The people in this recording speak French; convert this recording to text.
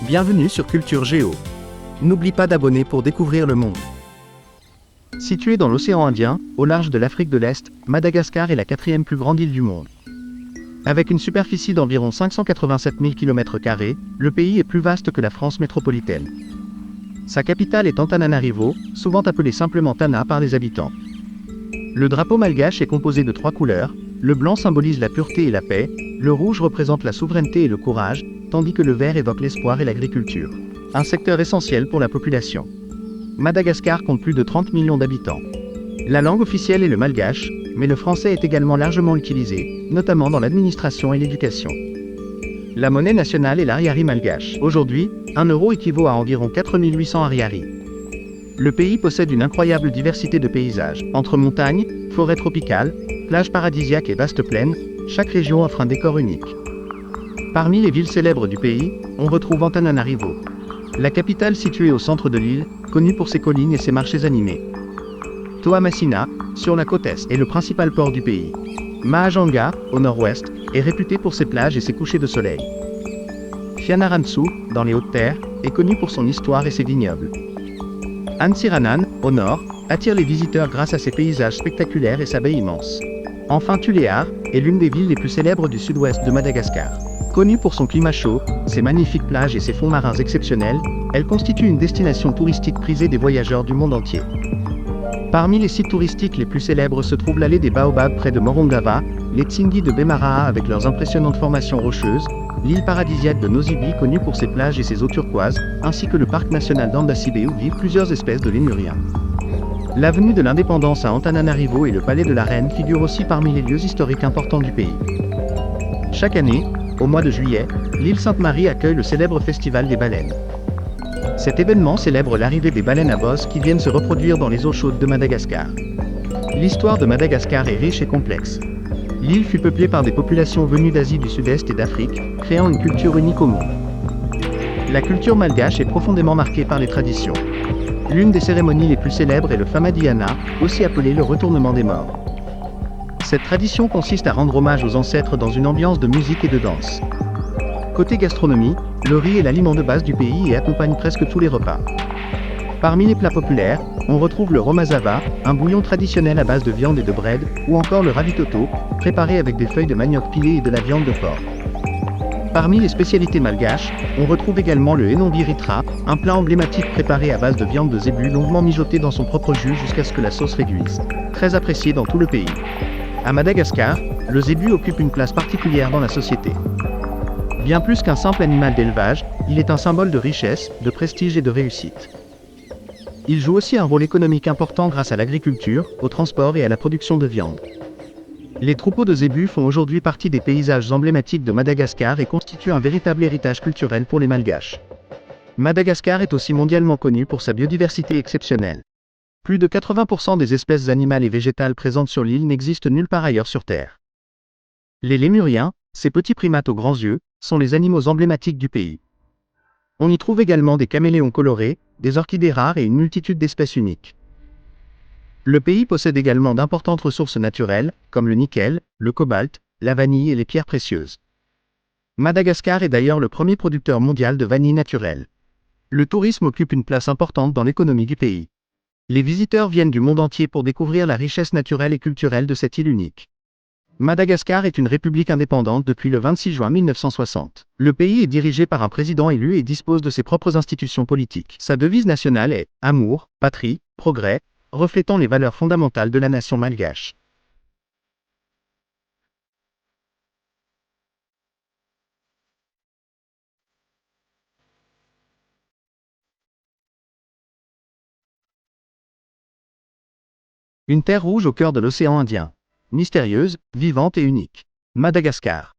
Bienvenue sur Culture Géo. N'oublie pas d'abonner pour découvrir le monde. Située dans l'océan Indien, au large de l'Afrique de l'Est, Madagascar est la quatrième plus grande île du monde. Avec une superficie d'environ 587 000 km², le pays est plus vaste que la France métropolitaine. Sa capitale est Antananarivo, souvent appelée simplement Tana par les habitants. Le drapeau malgache est composé de 3 couleurs, le blanc symbolise la pureté et la paix, le rouge représente la souveraineté et le courage, tandis que le vert évoque l'espoir et l'agriculture. Un secteur essentiel pour la population. Madagascar compte plus de 30 millions d'habitants. La langue officielle est le malgache, mais le français est également largement utilisé, notamment dans l'administration et l'éducation. La monnaie nationale est l'ariary malgache. Aujourd'hui, 1 euro équivaut à environ 4800 ariary. Le pays possède une incroyable diversité de paysages. Entre montagnes, forêts tropicales, plages paradisiaques et vastes plaines, chaque région offre un décor unique. Parmi les villes célèbres du pays, on retrouve Antananarivo. La capitale située au centre de l'île, connue pour ses collines et ses marchés animés. Toamasina, sur la côte est, est le principal port du pays. Mahajanga, au nord-ouest, est réputé pour ses plages et ses couchers de soleil. Fianarantsoa, dans les Hautes-Terres, est connu pour son histoire et ses vignobles. Antsiranan, au nord, attire les visiteurs grâce à ses paysages spectaculaires et sa baie immense. Enfin Tuléar, est l'une des villes les plus célèbres du sud-ouest de Madagascar. Connue pour son climat chaud, ses magnifiques plages et ses fonds marins exceptionnels, elle constitue une destination touristique prisée des voyageurs du monde entier. Parmi les sites touristiques les plus célèbres se trouve l'allée des Baobabs près de Morongava, les Tsingy de Bemaraha avec leurs impressionnantes formations rocheuses, l'île paradisiaque de Nosy Be connue pour ses plages et ses eaux turquoises, ainsi que le parc national d'Andasibe où vivent plusieurs espèces de lémuriens. L'avenue de l'Indépendance à Antananarivo et le palais de la Reine figurent aussi parmi les lieux historiques importants du pays. Chaque année, au mois de juillet, l'île Sainte-Marie accueille le célèbre Festival des baleines. Cet événement célèbre l'arrivée des baleines à bosse qui viennent se reproduire dans les eaux chaudes de Madagascar. L'histoire de Madagascar est riche et complexe. L'île fut peuplée par des populations venues d'Asie du Sud-Est et d'Afrique, créant une culture unique au monde. La culture malgache est profondément marquée par les traditions. L'une des cérémonies les plus célèbres est le Famadihana, aussi appelé le retournement des morts. Cette tradition consiste à rendre hommage aux ancêtres dans une ambiance de musique et de danse. Côté gastronomie, le riz est l'aliment de base du pays et accompagne presque tous les repas. Parmi les plats populaires, on retrouve le romazava, un bouillon traditionnel à base de viande et de bread, ou encore le ravitoto, préparé avec des feuilles de manioc pilées et de la viande de porc. Parmi les spécialités malgaches, on retrouve également le henonvi ritra, un plat emblématique préparé à base de viande de zébu longuement mijotée dans son propre jus jusqu'à ce que la sauce réduise. Très apprécié dans tout le pays. À Madagascar, le zébu occupe une place particulière dans la société. Bien plus qu'un simple animal d'élevage, il est un symbole de richesse, de prestige et de réussite. Il joue aussi un rôle économique important grâce à l'agriculture, au transport et à la production de viande. Les troupeaux de zébus font aujourd'hui partie des paysages emblématiques de Madagascar et constituent un véritable héritage culturel pour les Malgaches. Madagascar est aussi mondialement connu pour sa biodiversité exceptionnelle. Plus de 80% des espèces animales et végétales présentes sur l'île n'existent nulle part ailleurs sur Terre. Les lémuriens, ces petits primates aux grands yeux, sont les animaux emblématiques du pays. On y trouve également des caméléons colorés, des orchidées rares et une multitude d'espèces uniques. Le pays possède également d'importantes ressources naturelles, comme le nickel, le cobalt, la vanille et les pierres précieuses. Madagascar est d'ailleurs le premier producteur mondial de vanille naturelle. Le tourisme occupe une place importante dans l'économie du pays. Les visiteurs viennent du monde entier pour découvrir la richesse naturelle et culturelle de cette île unique. Madagascar est une république indépendante depuis le 26 juin 1960. Le pays est dirigé par un président élu et dispose de ses propres institutions politiques. Sa devise nationale est « Amour, patrie, progrès », reflétant les valeurs fondamentales de la nation malgache. Une terre rouge au cœur de l'océan Indien. Mystérieuse, vivante et unique. Madagascar.